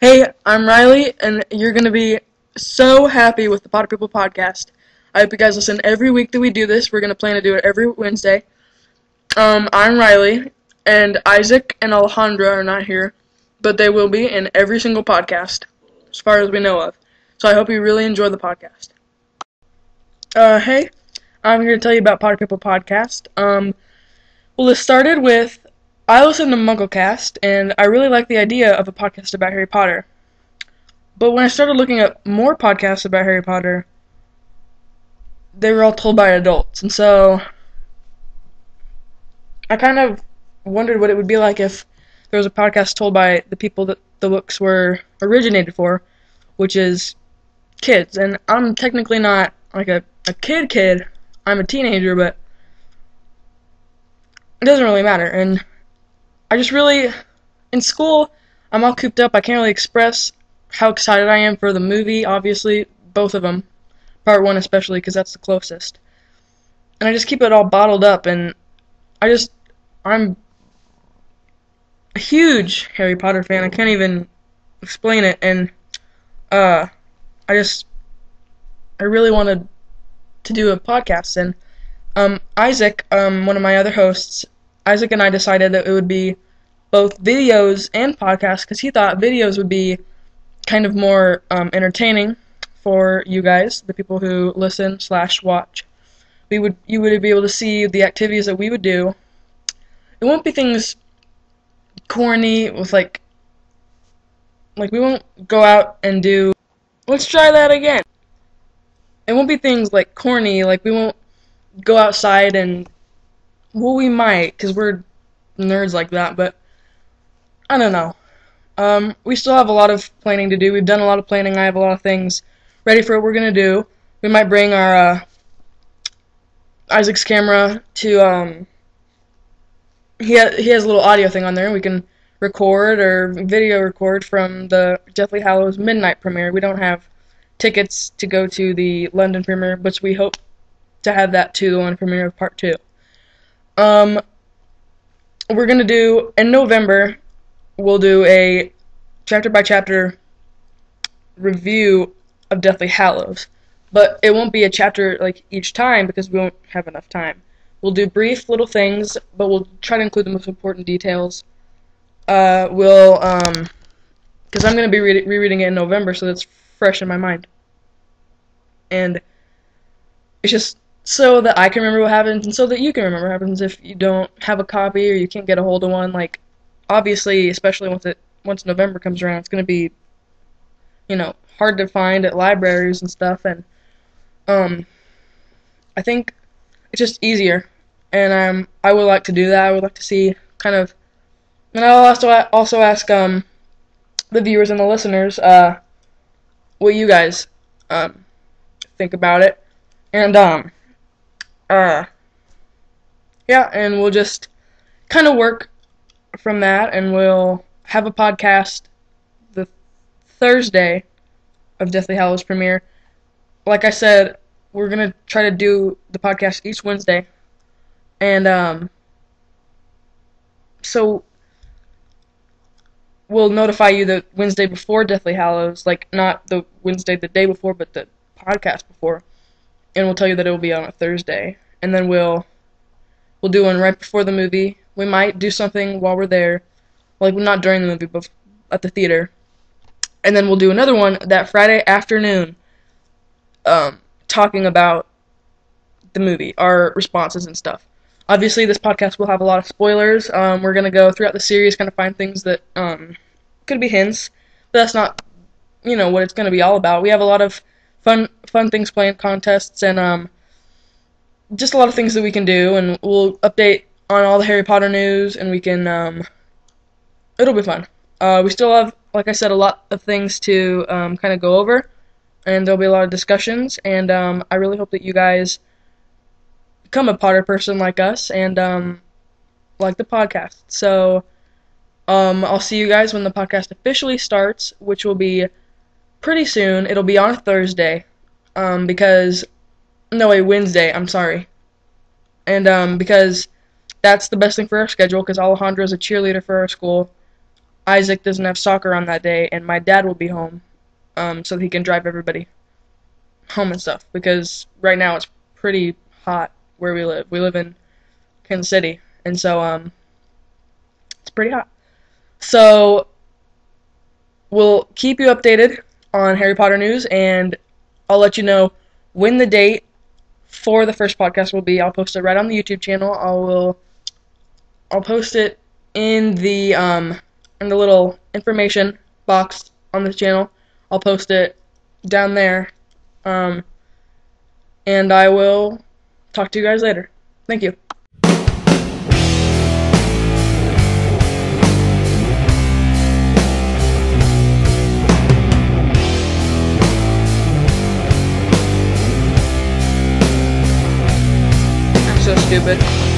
Hey, I'm Riley, and you're going to be so happy with the Potter People podcast. I hope you guys listen every week that we do this. We're going to plan to do it every Wednesday. I'm Riley, and Isaac and Alejandra are not here, but they will be in every single podcast, as far as we know of. So I hope you really enjoy the podcast. Hey, I'm here to tell you about Potter People podcast. Well, it started with I listened to MuggleCast, and I really like the idea of a podcast about Harry Potter. But when I started looking at more podcasts about Harry Potter, they were all told by adults. And so I kind of wondered what it would be like if there was a podcast told by the people that the books were originated for, which is kids. And I'm technically not like a kid. I'm a teenager, but it doesn't really matter. And I just really, in school, I'm all cooped up. I can't really express how excited I am for the movie, obviously, both of them. Part 1 especially, because that's the closest. And I just keep it all bottled up, and I'm a huge Harry Potter fan. I can't even explain it, and I really wanted to do a podcast, and Isaac, one of my other hosts, Isaac and I decided that it would be both videos and podcasts, because he thought videos would be kind of more entertaining for you guys, the people who listen/watch. You would be able to see the activities that we would do. It won't be things corny with like we won't go out and do. Let's try that again. It won't be things like corny, like we won't go outside and, well, we might, because we're nerds like that, but I don't know. We still have a lot of planning to do. We've done a lot of planning. I have a lot of things ready for what we're going to do. We might bring our Isaac's camera to, he has a little audio thing on there, and we can record or video record from the Deathly Hallows midnight premiere. We don't have tickets to go to the London premiere, but we hope to have that too, the London premiere of Part 2. We're going to do, in November, we'll do a chapter-by-chapter review of Deathly Hallows. But it won't be a chapter like each time because we won't have enough time. We'll do brief little things, but we'll try to include the most important details. Because I'm going to be rereading it in November, so that's fresh in my mind. And it's just so that I can remember what happens, and so that you can remember what happens if you don't have a copy or you can't get a hold of one. Like, obviously, especially once November comes around, it's going to be, hard to find at libraries and stuff, and I think it's just easier, and I would like to do that. I would like to see kind of, and I'll also ask the viewers and the listeners what you guys think about it, and yeah, and we'll just kind of work from that, and we'll have a podcast the Thursday of Deathly Hallows premiere. Like I said, we're gonna try to do the podcast each Wednesday, and so we'll notify you the Wednesday before Deathly Hallows, like not the Wednesday the day before, but the podcast before, and we'll tell you that it will be on a Thursday, and then we'll do one right before the movie. We might do something while we're there, like not during the movie, but at the theater. And then we'll do another one that Friday afternoon, talking about the movie, our responses and stuff. Obviously, this podcast will have a lot of spoilers. We're going to go throughout the series, kind of find things that could be hints, but that's not, what it's going to be all about. We have a lot of fun things planned, contests, and just a lot of things that we can do, and we'll update on all the Harry Potter news, and we can, it'll be fun. We still have, like I said, a lot of things to kind of go over, and there'll be a lot of discussions, and I really hope that you guys become a Potter person like us, and like the podcast. So I'll see you guys when the podcast officially starts, which will be pretty soon. It'll be on Thursday, Wednesday, I'm sorry. And because that's the best thing for our schedule, because Alejandra is a cheerleader for our school. Isaac doesn't have soccer on that day, and my dad will be home, so that he can drive everybody home and stuff. Because right now it's pretty hot where we live. We live in Kansas City, and so it's pretty hot. So we'll keep you updated on Harry Potter news, and I'll let you know when the date for the first podcast will be. I'll post it right on the YouTube channel. I'll post it in the little information box on this channel. I'll post it down there. And I will talk to you guys later. Thank you. I'm so stupid.